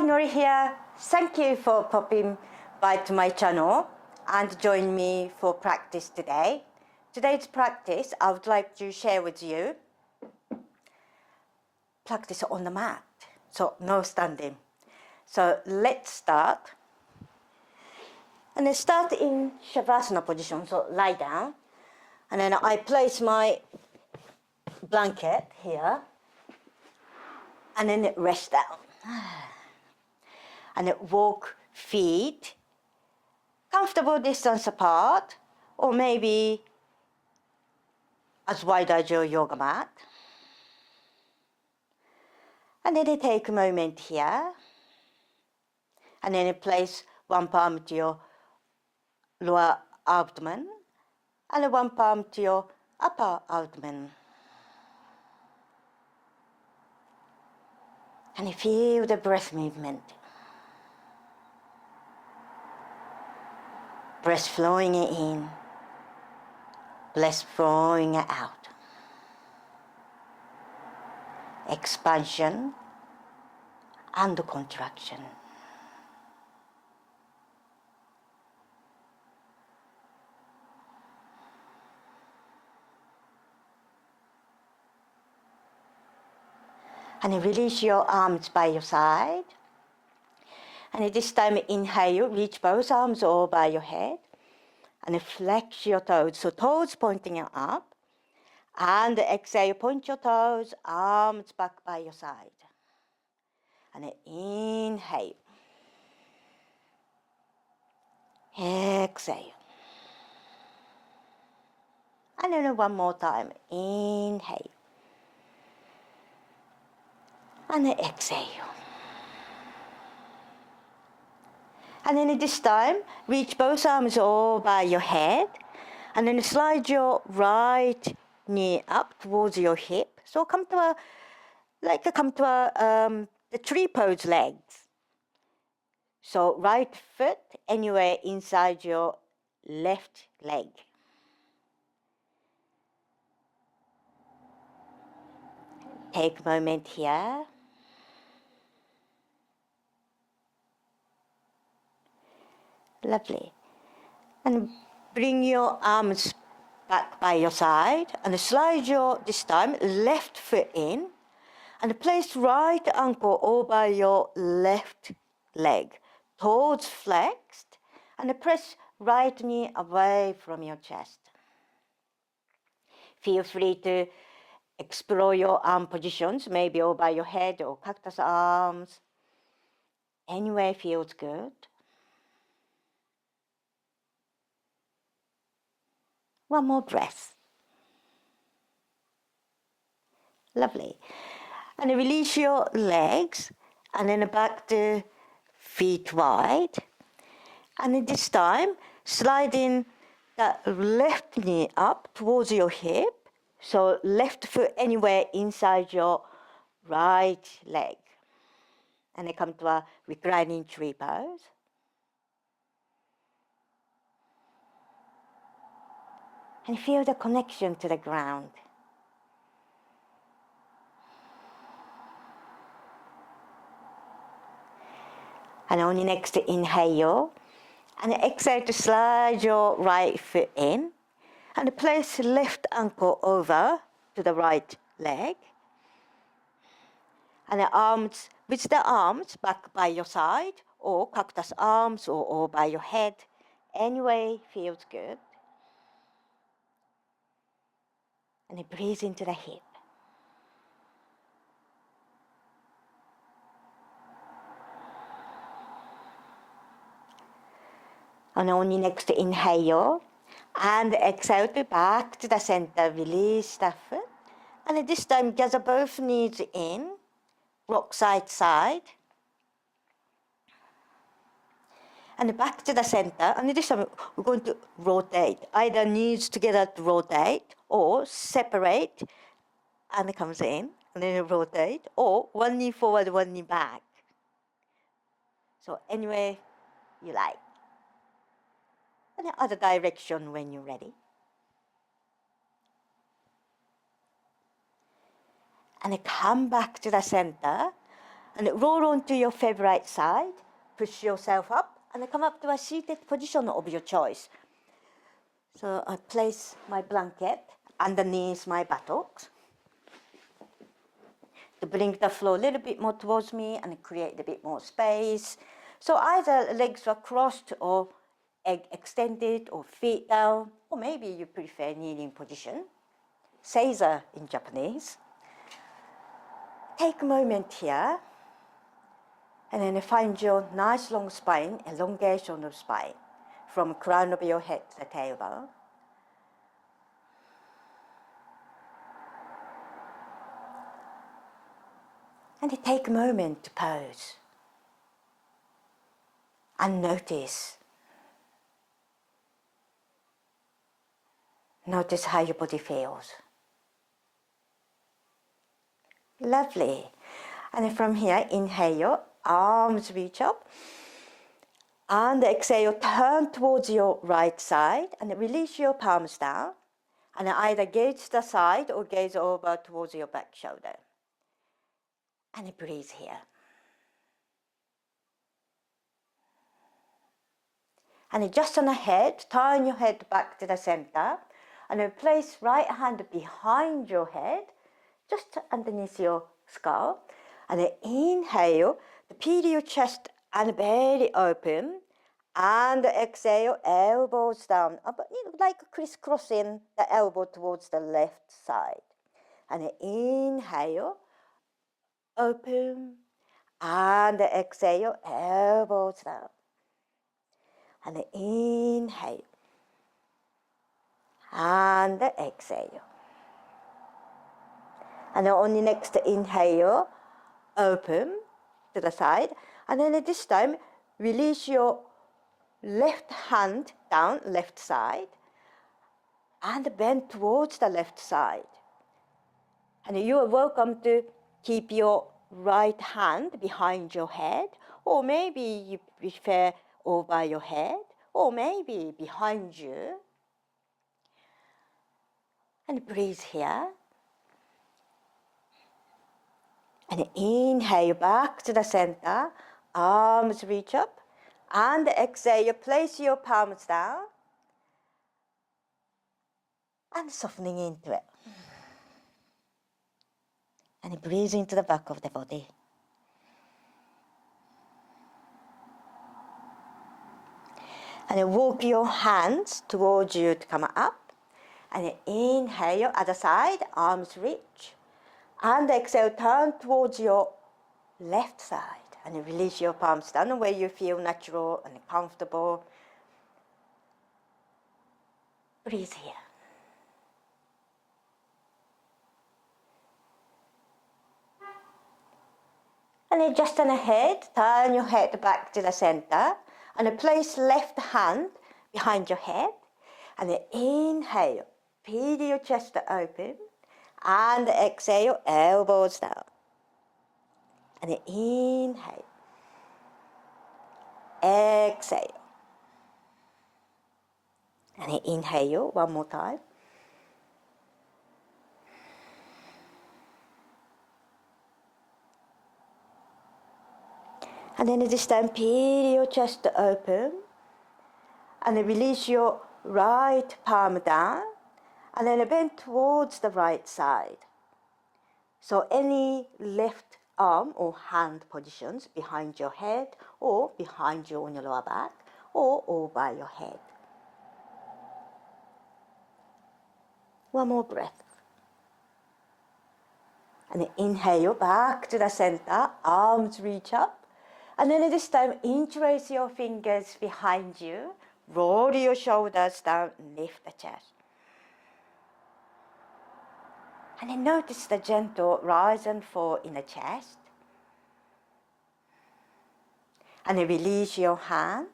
Nori here. Thank you for popping by to my channel and join me for practice today. Today's practice I would like to share with you. Practice on the mat, so no standing. So let's start. And then start in Savasana position, so lie down. And then I place my blanket here. And then rest down. And then walk feet comfortable distance apart, or maybe as wide as your yoga mat. And then take a moment here. And then place one palm to your lower abdomen and one palm to your upper abdomen. And feel the breath movement. Breath flowing in, breath flowing out. Expansion and contraction. And release your arms by your side. And this time inhale, reach both arms over your head. And flex your toes, so toes pointing up. And exhale, point your toes, arms back by your side. And inhale. Exhale. And then one more time, inhale. And exhale. And then this time, reach both arms over your head. And then slide your right knee up towards your hip. So come to the tree pose legs. So right foot anywhere inside your left leg. Take a moment here. Lovely. And bring your arms back by your side and slide your, this time, left foot in and place right ankle over your left leg, toes flexed, and press right knee away from your chest. Feel free to explore your arm positions, maybe over your head or cactus arms. Anywhere feels good. One more breath. Lovely. And release your legs and then back to feet wide. And this time, sliding that left knee up towards your hip. So left foot anywhere inside your right leg. And then come to a reclining tree pose. And feel the connection to the ground. And on your next inhale, and exhale to slide your right foot in, and place left ankle over to the right leg. And the arms, with the arms back by your side, or cactus arms, or by your head. Anyway feels good. And breathe into the hip. And on your next inhale, and exhale to back to the center, release the foot. And this time gather both knees in, rock side side. And back to the center, and this time we're going to rotate. Either knees together to rotate, or separate, and it comes in, and then rotate, or one knee forward, one knee back. So anyway you like. And the other direction when you're ready. And come back to the center And roll onto your favorite side. Push yourself up and come up to a seated position of your choice. So I place my blanket underneath my buttocks to bring the floor a little bit more towards me and create a bit more space. So either legs are crossed or extended or feet down, or maybe you prefer kneeling position. Seiza in Japanese. Take a moment here and then find your nice long spine, elongation of spine, from crown of your head to the tailbone. And take a moment to pause and notice. Notice how your body feels. Lovely. And from here, inhale, arms reach up. And exhale, turn towards your right side and release your palms down. And either gaze the side or gaze over towards your back shoulder. And breathe here. And just on the head, turn your head back to the center. And then place right hand behind your head, just underneath your skull. And then inhale, peel your chest and belly open. And exhale, elbows down, like crisscrossing the elbow towards the left side. And inhale, open. And exhale, elbows down. And inhale. And exhale. And on the next inhale, open to the side. And then this time, release your left hand down, left side. And bend towards the left side. And you are welcome to keep your right hand behind your head. Or maybe you prefer over your head. Or maybe behind you. And breathe here. And inhale back to the center. Arms reach up. And exhale, place your palms down. And softening into it. And breathe into the back of the body. And walk your hands towards you to come up. And inhale, other side, arms reach. And exhale, turn towards your left side. And release your palms down where you feel natural and comfortable. Breathe here. And then just on the head, turn your head back to the center. And place left hand behind your head. And then inhale, peel your chest open. And exhale, elbows down. And then inhale. Exhale. And then inhale one more time. And then this time, peel your chest open. And then release your right palm down. And then bend towards the right side. So any left arm or hand positions behind your head or behind you on your lower back or over your head. One more breath. And then inhale back to the center, arms reach up. And then this time, interlace your fingers behind you, roll your shoulders down, lift the chest. And then notice the gentle rise and fall in the chest. And then release your hand,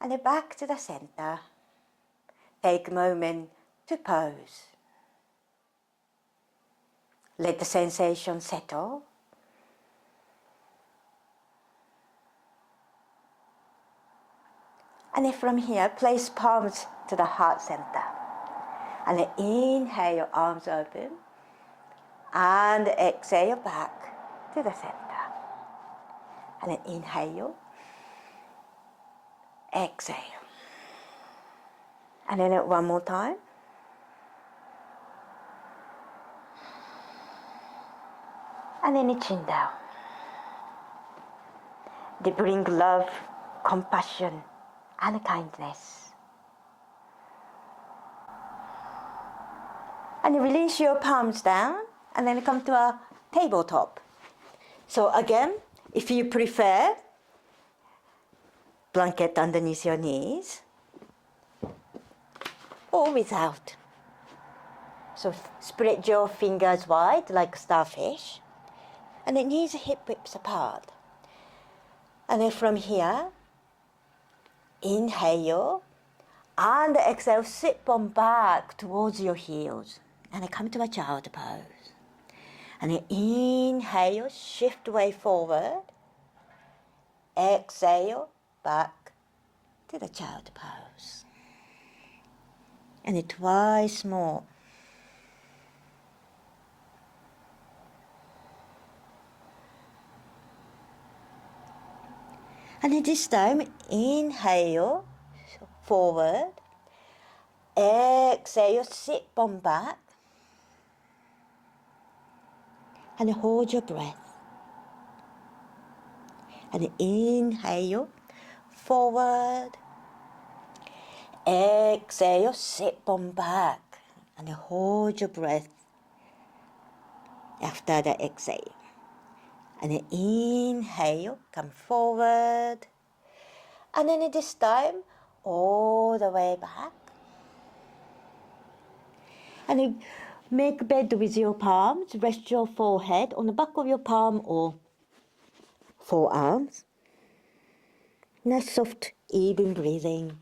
and then back to the center. Take a moment to pause. Let the sensation settle. And then from here, place palms to the heart center. And then inhale, arms open. And exhale back to the center. And then inhale, exhale. And then one more time. And then chin down. They bring love, compassion, and kindness. And you release your palms down, and then come to a tabletop. So again, if you prefer, blanket underneath your knees, or without. So spread your fingers wide like starfish, and then knees hip widths apart. And then from here, inhale, and exhale, sit bum back towards your heels, and then come to a child pose. And then inhale, shift way forward, exhale, back to the child pose. And then twice more. And then this time, inhale, forward, exhale, sit bum back, and then hold your breath. And then inhale, forward, exhale, sit bum back, and then hold your breath after the exhale. And then inhale, come forward, and then this time, all the way back. And then make bed with your palms, rest your forehead on the back of your palm or forearms. Nice, soft, even breathing.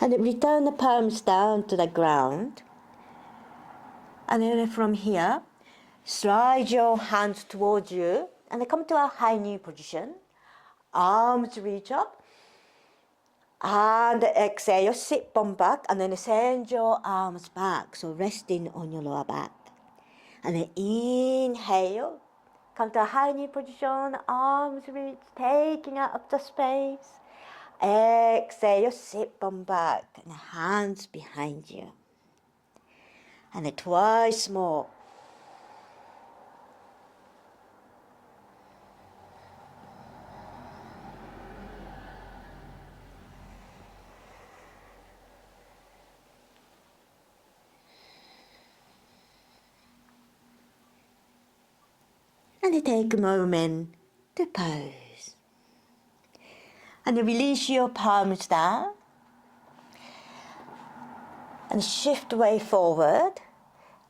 And then return the palms down to the ground. And then from here, slide your hands towards you and then come to a high knee position. Arms reach up. And exhale, sit bum back and then send your arms back. So resting on your lower back. And then inhale, come to a high knee position, arms reach, taking up the space. Exhale, sit bum back and hands behind you. And then twice more. And then take a moment to pose. And then release your palms down. And shift way forward.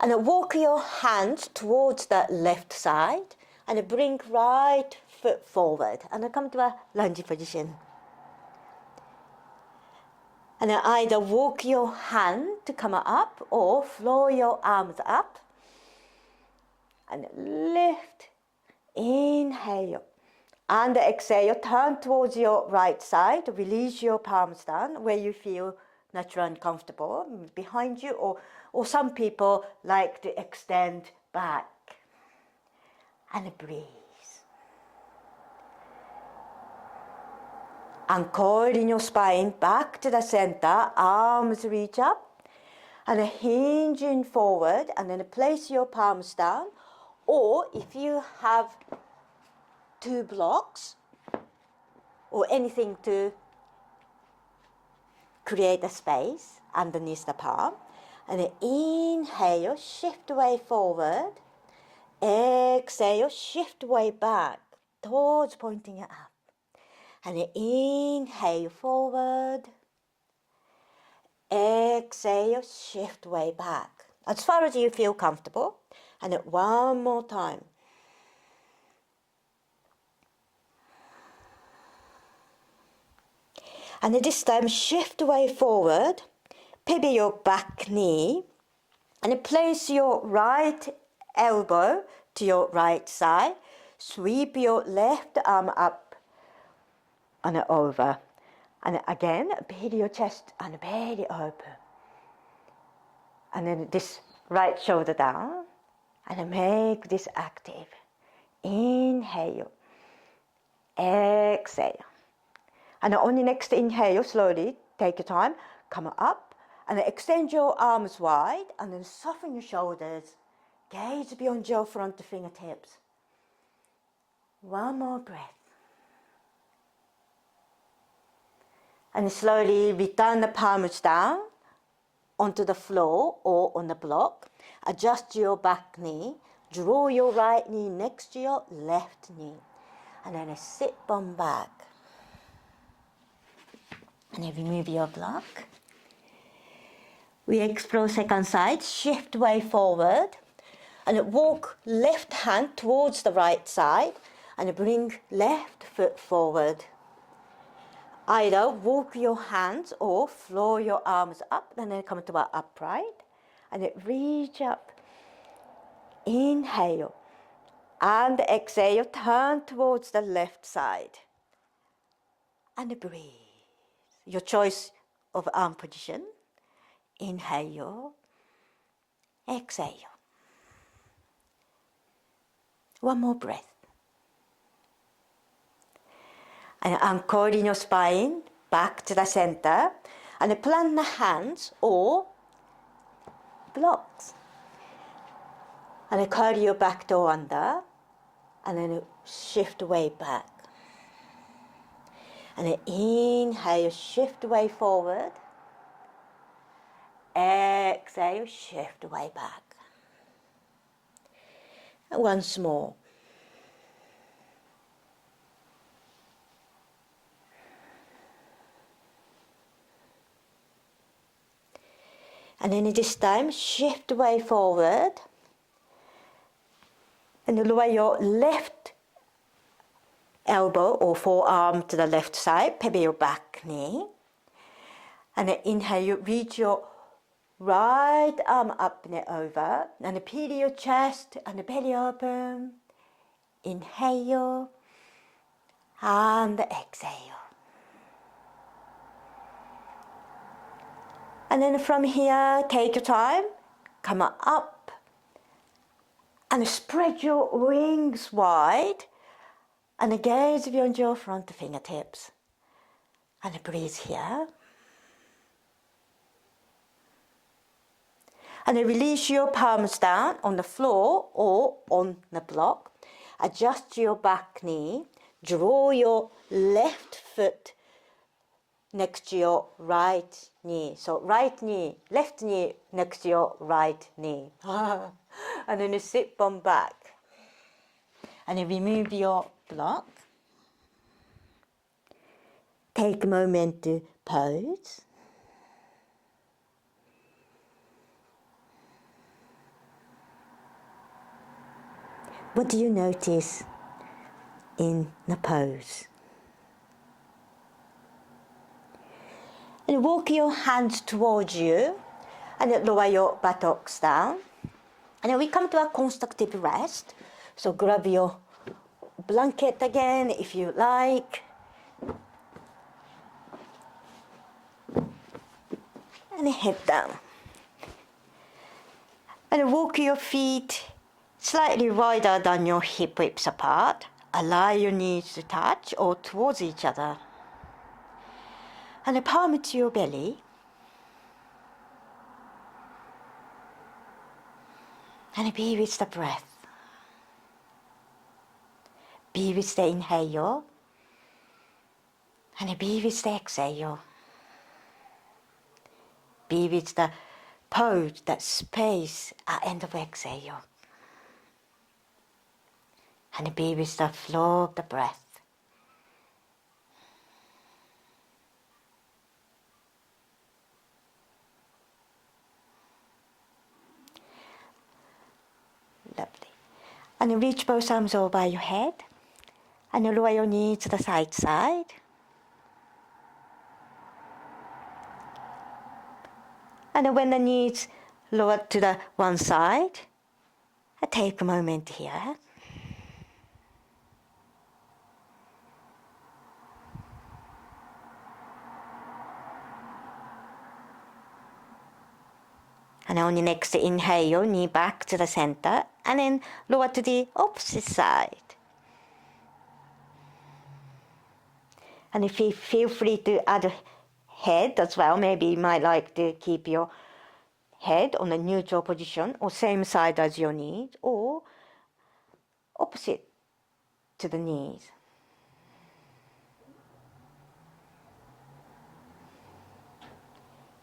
And then walk your hands towards the left side. And then bring right foot forward. And then come to a lunge position. And then either walk your hand to come up or flow your arms up. And lift. Inhale. And exhale, turn towards your right side. Release your palms down where you feel natural and comfortable, behind you, or some people like to extend back. And breathe. Anchoring your spine back to the center, arms reach up, and hinging forward, and then place your palms down. Or if you have 2 blocks or anything to create a space underneath the palm, and then inhale, shift way forward, exhale, shift way back, toes pointing up, and then inhale forward, exhale, shift way back, as far as you feel comfortable, and then one more time. And this time, shift way forward, pivot your back knee, and place your right elbow to your right side. Sweep your left arm up and over. And again, build your chest and belly open. And then this right shoulder down, and make this active. Inhale, exhale. And on the next inhale, slowly take your time, come up, and then extend your arms wide, and then soften your shoulders. Gaze beyond your front fingertips. One more breath. And slowly return the palms down onto the floor or on the block. Adjust your back knee. Draw your right knee next to your left knee. And then sit bum back. And then remove your block. We explore second side. Shift way forward. And walk left hand towards the right side. And bring left foot forward. Either walk your hands or floor your arms up, and then come to an upright, and reach up. Inhale, and exhale, turn towards the left side, and breathe. Your choice of arm position. Inhale, exhale. One more breath. And anchor in your spine, back to the center, and plant the hands or blocks. And curl your back toe under, and then shift way back. And then inhale, shift way forward. Exhale, shift way back. And once more. And then this time, shift way forward. And lower your left elbow or forearm to the left side, pivot your back knee. And then inhale, you reach your right arm up and over. And peel your chest and the belly open. Inhale and exhale. And then from here, take your time, come up, and spread your wings wide, and gaze beyond your front fingertips. And breathe here. And release your palms down on the floor or on the block. Adjust your back knee, draw your left foot next to your right knee. So right knee, left knee next to your right knee. And then you sit bum back. And you remove your block. Take a moment to pose. What do you notice in the pose? And walk your hands towards you and lower your buttocks down. And then we come to a constructive rest. So grab your blanket again if you like. And head down. And walk your feet slightly wider than your hip widths apart. Allow your knees to touch or towards each other. And palm to your belly. And be with the breath. Be with the inhale. And be with the exhale. Be with the pose, that space at end of exhale. And be with the flow of the breath. Lovely. And reach both arms over your head. And lower your knees to the side. And when the knees lower to the one side, take a moment here. And on the next inhale, knee back to the center, and then lower to the opposite side. And if you feel free to add head as well, maybe you might like to keep your head on a neutral position or same side as your knees or opposite to the knees.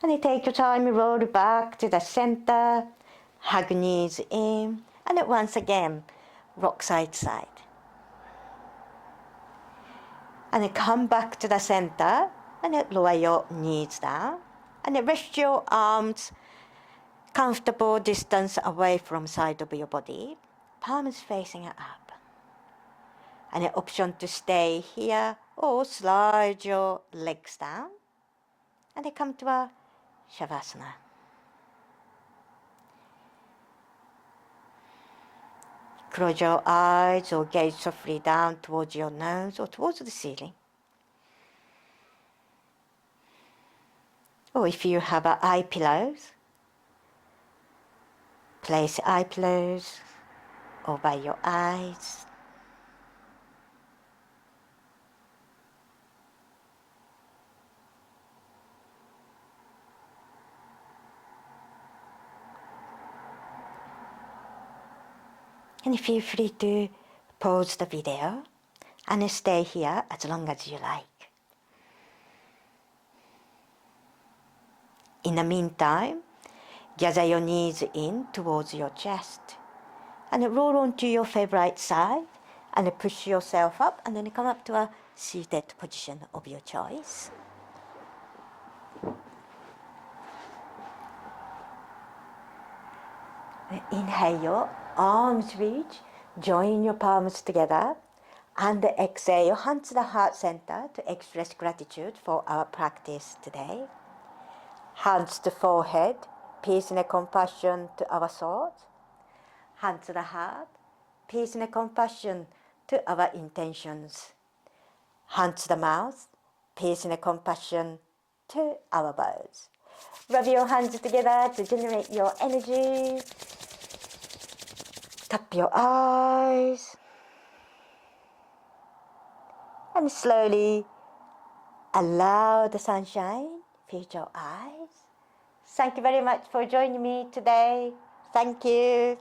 And you take your time, roll back to the center, hug knees in, and then once again, rock side to side. And then come back to the center, and then lower your knees down, and then rest your arms comfortable distance away from side of your body, palms facing up. And an option to stay here or slide your legs down, and then come to a Savasana. Close your eyes or gaze softly down towards your nose or towards the ceiling. Or if you have eye pillows, place eye pillows over your eyes. And feel free to pause the video and stay here as long as you like. In the meantime, gather your knees in towards your chest and roll onto your favorite side and push yourself up and then come up to a seated position of your choice. Inhale, arms reach, join your palms together, and exhale, hands to the heart center to express gratitude for our practice today. Hands to forehead, peace and compassion to our thoughts. Hands to the heart, peace and compassion to our intentions. Hands to the mouth, peace and compassion to our words. Rub your hands together to generate your energy. Tap your eyes. And slowly allow the sunshine fill your eyes. Thank you very much for joining me today. Thank you.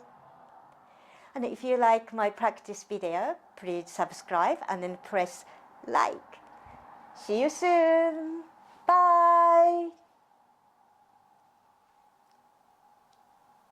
And if you like my practice video, please subscribe and then press like. See you soon.